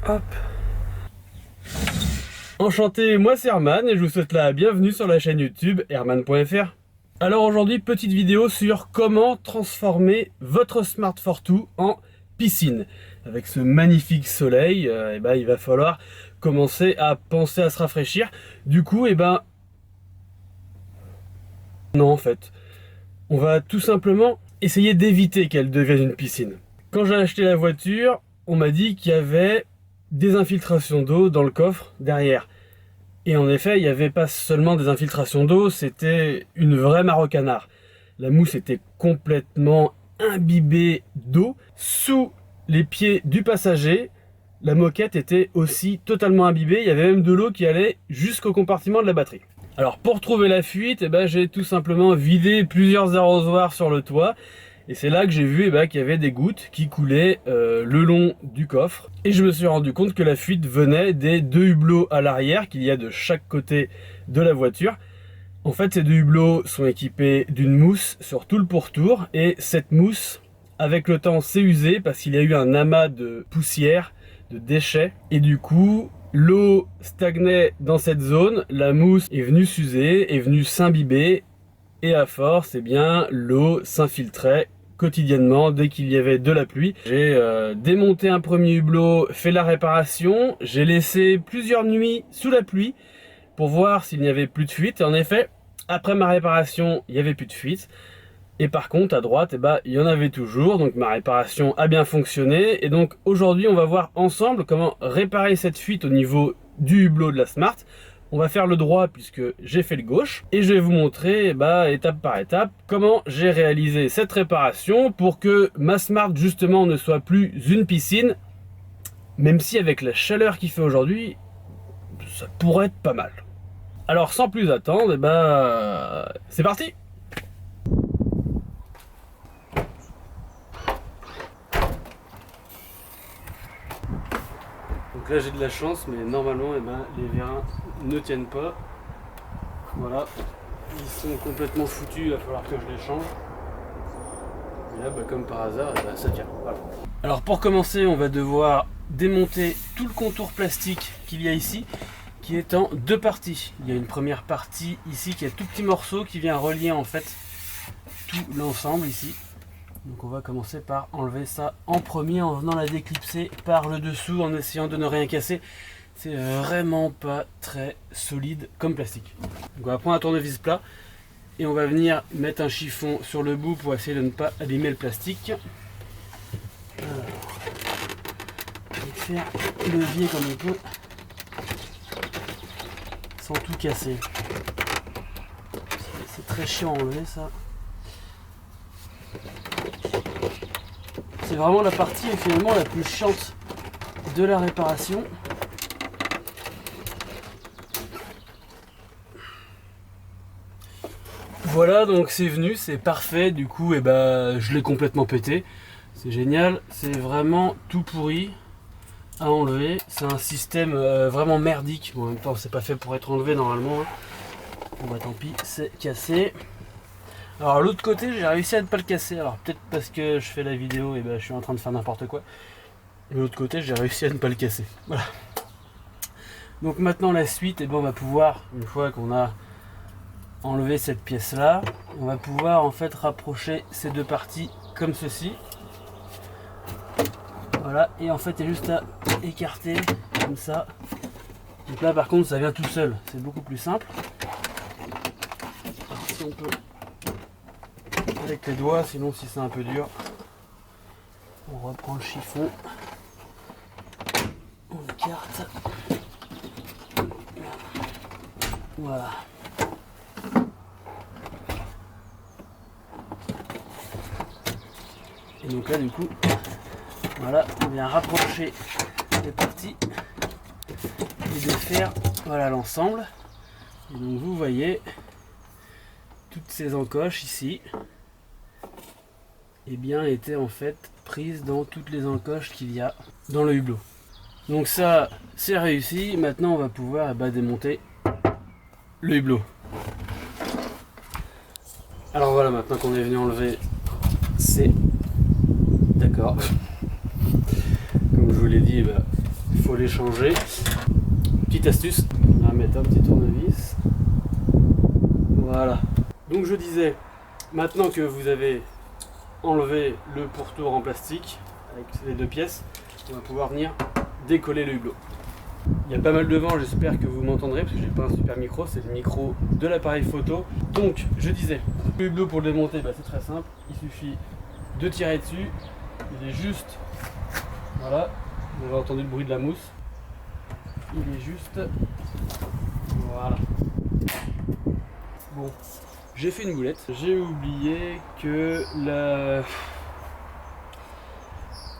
Hop. Enchanté, moi c'est Herman et je vous souhaite la bienvenue sur la chaîne YouTube herman.fr. Alors aujourd'hui, petite vidéo sur comment transformer votre Smart Fortwo en piscine. Avec ce magnifique soleil, il va falloir commencer à penser à se rafraîchir. Du coup, non en fait, on va tout simplement essayer d'éviter qu'elle devienne une piscine. Quand j'ai acheté la voiture, on m'a dit qu'il y avait des infiltrations d'eau dans le coffre derrière. Et en effet, il n'y avait pas seulement des infiltrations d'eau, c'était une vraie mare au canard. La mousse était complètement imbibée d'eau. Sous les pieds du passager, la moquette était aussi totalement imbibée. Il y avait même de l'eau qui allait jusqu'au compartiment de la batterie. Alors pour trouver la fuite, j'ai tout simplement vidé plusieurs arrosoirs sur le toit. Et c'est là que j'ai vu qu'il y avait des gouttes qui coulaient le long du coffre. Et je me suis rendu compte que la fuite venait des deux hublots à l'arrière qu'il y a de chaque côté de la voiture. En fait, ces deux hublots sont équipés d'une mousse sur tout le pourtour. Et cette mousse, avec le temps, s'est usée parce qu'il y a eu un amas de poussière, de déchets. Et du coup, l'eau stagnait dans cette zone. La mousse est venue s'user, est venue s'imbiber. Et à force, l'eau s'infiltrait quotidiennement dès qu'il y avait de la pluie. J'ai démonté un premier hublot, fait la réparation, j'ai laissé plusieurs nuits sous la pluie pour voir s'il n'y avait plus de fuite. Et en effet, après ma réparation, il n'y avait plus de fuite. Et par contre, à droite, il y en avait toujours. Donc ma réparation a bien fonctionné. Et donc aujourd'hui, on va voir ensemble comment réparer cette fuite au niveau du hublot de la Smart. On va faire le droit puisque j'ai fait le gauche et je vais vous montrer étape par étape comment j'ai réalisé cette réparation pour que ma Smart justement ne soit plus une piscine, même si avec la chaleur qu'il fait aujourd'hui, ça pourrait être pas mal. Alors sans plus attendre, c'est parti! Donc là j'ai de la chance, mais normalement les vérins ne tiennent pas. Voilà, ils sont complètement foutus, il va falloir que je les change. Et là comme par hasard, ça tient. Voilà. Alors pour commencer, on va devoir démonter tout le contour plastique qu'il y a ici, qui est en deux parties. Il y a une première partie ici qui est un tout petit morceau qui vient relier en fait tout l'ensemble ici. Donc on va commencer par enlever ça en premier en venant la déclipser par le dessous en essayant de ne rien casser. C'est vraiment pas très solide comme plastique. Donc on va prendre un tournevis plat et on va venir mettre un chiffon sur le bout pour essayer de ne pas abîmer le plastique. Alors, on va faire levier comme on peut sans tout casser. C'est très chiant à enlever ça. C'est vraiment la partie finalement la plus chiante de la réparation. Voilà, donc c'est venu, c'est parfait. Du coup, je l'ai complètement pété. C'est génial, c'est vraiment tout pourri à enlever. C'est un système vraiment merdique. Bon, en même temps, c'est pas fait pour être enlevé normalement. Bon tant pis, c'est cassé. Alors l'autre côté, j'ai réussi à ne pas le casser. Alors peut-être parce que je fais la vidéo et je suis en train de faire n'importe quoi. De l'autre côté, j'ai réussi à ne pas le casser. Voilà. Donc maintenant la suite, on va pouvoir, une fois qu'on a enlevé cette pièce là, on va pouvoir en fait rapprocher ces deux parties comme ceci. Voilà, et en fait il y a juste à écarter comme ça. Donc là par contre ça vient tout seul, c'est beaucoup plus simple. Alors, si on peut avec les doigts, sinon si c'est un peu dur, on reprend le chiffon, on écarte, voilà. Et donc là du coup, voilà, on vient rapprocher les parties et de faire l'ensemble. Et donc vous voyez toutes ces encoches ici étaient en fait prises dans toutes les encoches qu'il y a dans le hublot. Donc ça c'est réussi. Maintenant on va pouvoir démonter le hublot. Alors voilà, maintenant qu'on est venu enlever c'est d'accord. Comme je vous l'ai dit, faut les changer. Petite astuce, on va mettre un petit tournevis. Voilà. Donc je disais, maintenant que vous avez enlevé le pourtour en plastique avec les deux pièces, on va pouvoir venir décoller le hublot. Il y a pas mal de vent, j'espère que vous m'entendrez parce que j'ai pas un super micro, c'est le micro de l'appareil photo. Donc je disais, le hublot pour le démonter, c'est très simple, il suffit de tirer dessus, il est juste, voilà, vous avez entendu le bruit de la mousse, il est juste, voilà. Bon, j'ai fait une boulette, j'ai oublié que la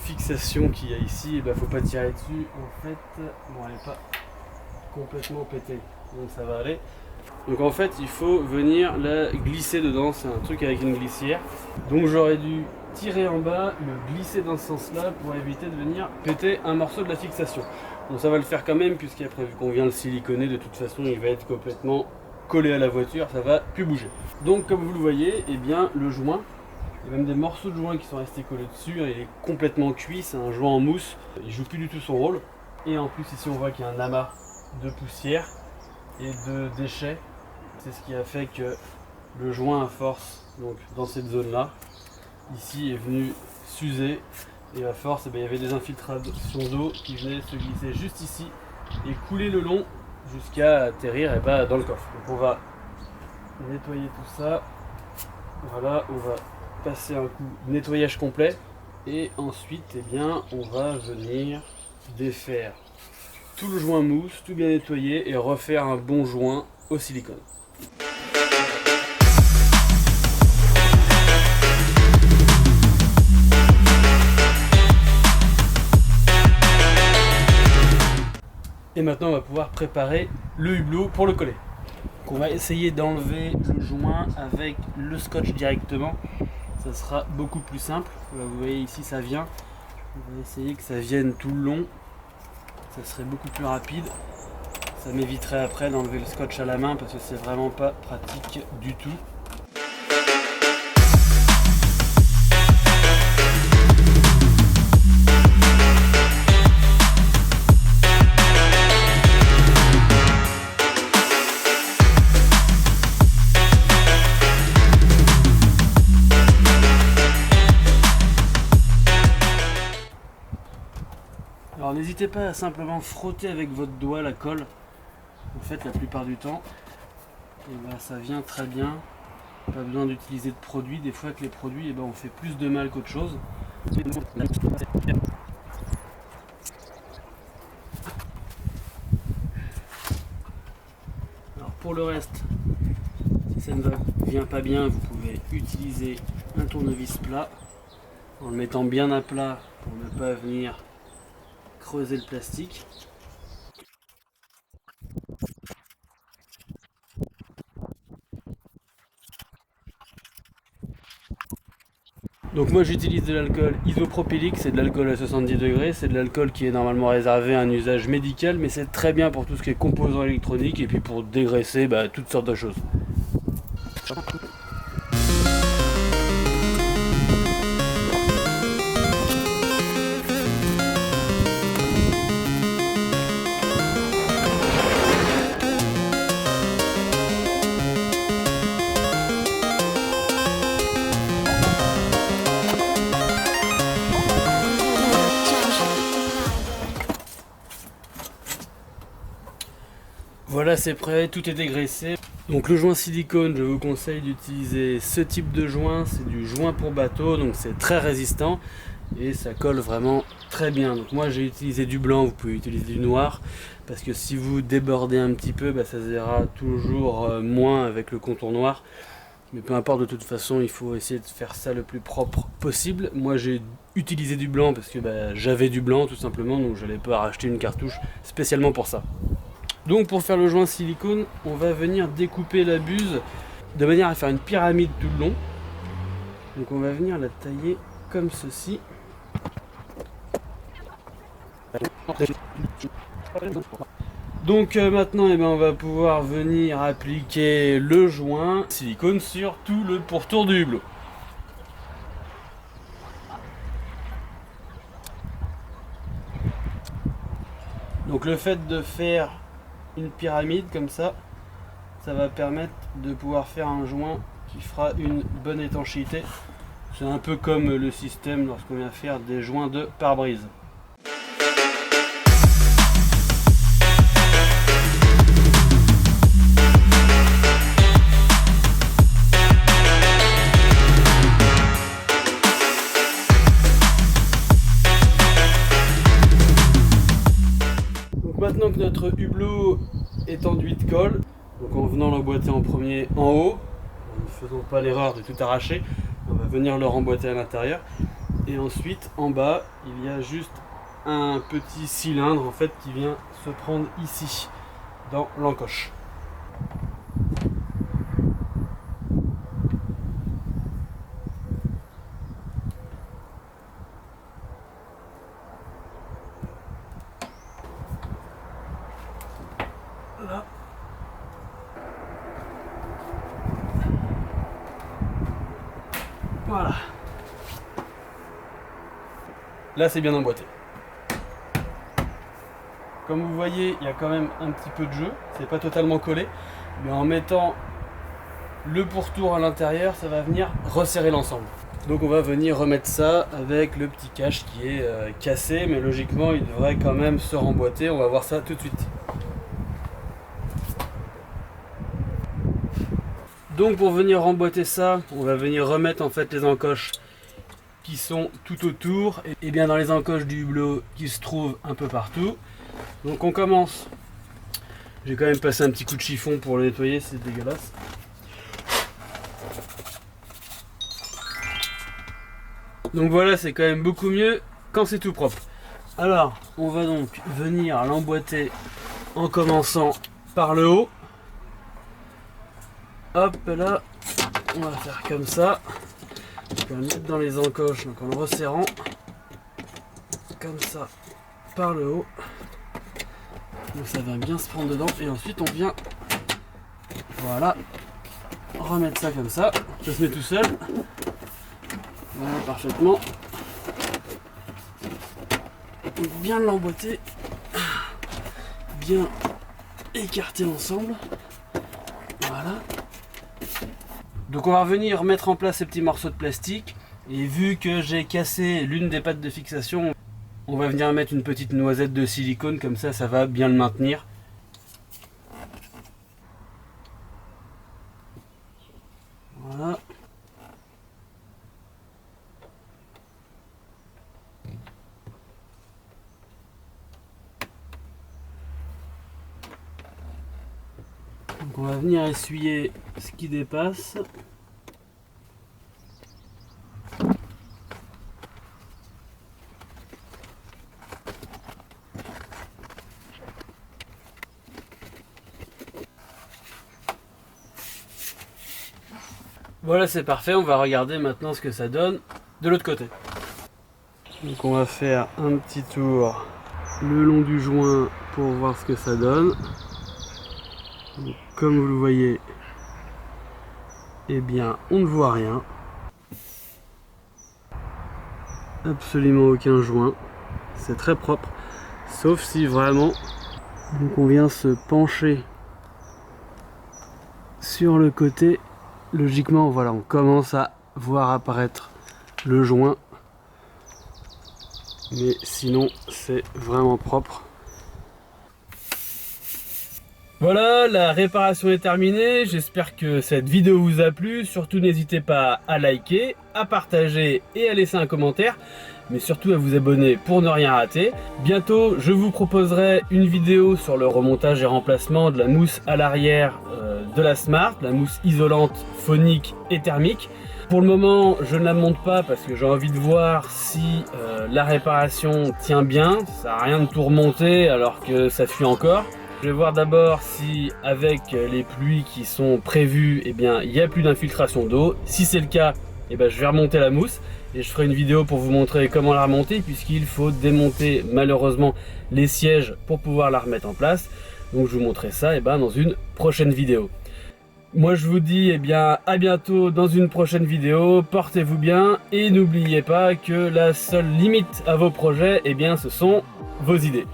fixation qu'il y a ici, faut pas tirer dessus, en fait, bon elle n'est pas complètement pétée, donc ça va aller. Donc en fait il faut venir la glisser dedans, c'est un truc avec une glissière. Donc j'aurais dû tirer en bas, le glisser dans ce sens là pour éviter de venir péter un morceau de la fixation. Bon ça va le faire quand même puisqu'après vu qu'on vient le siliconer, de toute façon il va être complètement collé à la voiture, ça va plus bouger. Donc comme vous le voyez, eh bien le joint, il y a même des morceaux de joint qui sont restés collés dessus, il est complètement cuit, c'est un joint en mousse, il joue plus du tout son rôle. Et en plus ici on voit qu'il y a un amas de poussière et de déchets. C'est ce qui a fait que le joint à force, donc dans cette zone là, ici est venu s'user et à force il y avait des infiltrations d'eau qui venaient se glisser juste ici et couler le long jusqu'à atterrir dans le coffre. Donc on va nettoyer tout ça, voilà, on va passer un coup de nettoyage complet et ensuite on va venir défaire tout le joint mousse, tout bien nettoyer et refaire un bon joint au silicone. Et maintenant on va pouvoir préparer le hublot pour le coller. Donc on va essayer d'enlever le joint avec le scotch directement. Ça sera beaucoup plus simple. Vous voyez ici ça vient. On va essayer que ça vienne tout le long. Ça serait beaucoup plus rapide. Ça m'éviterait après d'enlever le scotch à la main parce que c'est vraiment pas pratique du tout. Alors n'hésitez pas à simplement frotter avec votre doigt la colle. En fait la plupart du temps ça vient très bien. Pas besoin d'utiliser de produits. Des fois avec les produits on fait plus de mal qu'autre chose. Alors pour le reste, si ça ne vient pas bien, vous pouvez utiliser un tournevis plat en le mettant bien à plat pour ne pas venir creuser le plastique. Donc moi j'utilise de l'alcool isopropylique, c'est de l'alcool à 70 degrés, c'est de l'alcool qui est normalement réservé à un usage médical, mais c'est très bien pour tout ce qui est composants électroniques et puis pour dégraisser toutes sortes de choses. Voilà, c'est prêt, tout est dégraissé. Donc le joint silicone, je vous conseille d'utiliser ce type de joint, c'est du joint pour bateau, donc c'est très résistant et ça colle vraiment très bien. Donc moi j'ai utilisé du blanc, vous pouvez utiliser du noir, parce que si vous débordez un petit peu, ça se verra toujours moins avec le contour noir. Mais peu importe, de toute façon, il faut essayer de faire ça le plus propre possible. Moi j'ai utilisé du blanc parce que j'avais du blanc tout simplement, donc je n'allais pas racheter une cartouche spécialement pour ça. Donc pour faire le joint silicone, on va venir découper la buse de manière à faire une pyramide tout le long. Donc on va venir la tailler comme ceci. Donc maintenant on va pouvoir venir appliquer le joint silicone sur tout le pourtour du hublot. Donc le fait de faire une pyramide comme ça, ça va permettre de pouvoir faire un joint qui fera une bonne étanchéité. C'est un peu comme le système lorsqu'on vient faire des joints de pare-brise. Maintenant que notre hublot est enduit de colle, donc en venant l'emboîter en premier en haut, en ne faisant pas l'erreur de tout arracher, on va venir le remboîter à l'intérieur. Et ensuite en bas, il y a juste un petit cylindre en fait qui vient se prendre ici, dans l'encoche. Là. Voilà. Là c'est bien emboîté. Comme vous voyez, il y a quand même un petit peu de jeu, c'est pas totalement collé, mais en mettant le pourtour à l'intérieur, ça va venir resserrer l'ensemble. Donc on va venir remettre ça avec le petit cache qui est cassé, mais logiquement il devrait quand même se remboîter, on va voir ça tout de suite. Donc pour venir remboîter ça, on va venir remettre en fait les encoches qui sont tout autour et bien dans les encoches du hublot qui se trouvent un peu partout. Donc on commence. J'ai quand même passé un petit coup de chiffon pour le nettoyer, c'est dégueulasse. Donc voilà, c'est quand même beaucoup mieux quand c'est tout propre. Alors on va donc venir l'emboîter en commençant par le haut. Hop là, on va faire comme ça. On va le mettre dans les encoches, donc en le resserrant comme ça par le haut. Donc ça va bien se prendre dedans et ensuite on vient, voilà, remettre ça comme ça. Ça se met tout seul. Voilà, parfaitement. Donc bien l'emboîter, bien écarter l'ensemble. Voilà. Donc on va revenir mettre en place ces petits morceaux de plastique et vu que j'ai cassé l'une des pattes de fixation, on va venir mettre une petite noisette de silicone, comme ça va bien le maintenir. Voilà. Donc on va venir essuyer ce qui dépasse. Voilà, c'est parfait, on va regarder maintenant ce que ça donne de l'autre côté. Donc on va faire un petit tour le long du joint pour voir ce que ça donne. Donc, comme vous le voyez, eh bien on ne voit rien. Absolument aucun joint. C'est très propre. Sauf si vraiment donc on vient se pencher sur le côté. Logiquement, voilà, on commence à voir apparaître le joint. Mais sinon, c'est vraiment propre. Voilà, la réparation est terminée. J'espère que cette vidéo vous a plu. Surtout, n'hésitez pas à liker, à partager et à laisser un commentaire. Mais surtout à vous abonner pour ne rien rater. Bientôt, je vous proposerai une vidéo sur le remontage et remplacement de la mousse à l'arrière de la Smart, la mousse isolante, phonique et thermique. Pour le moment, je ne la monte pas parce que j'ai envie de voir si la réparation tient bien. Ça sert à rien de tout remonter alors que ça fuit encore. Je vais voir d'abord si avec les pluies qui sont prévues, eh bien, il n'y a plus d'infiltration d'eau. Si c'est le cas, eh bien, je vais remonter la mousse et je ferai une vidéo pour vous montrer comment la remonter puisqu'il faut démonter malheureusement les sièges pour pouvoir la remettre en place. Donc je vous montrerai ça eh bien, dans une prochaine vidéo. Moi je vous dis eh bien, à bientôt dans une prochaine vidéo, portez-vous bien et n'oubliez pas que la seule limite à vos projets, eh bien, ce sont vos idées.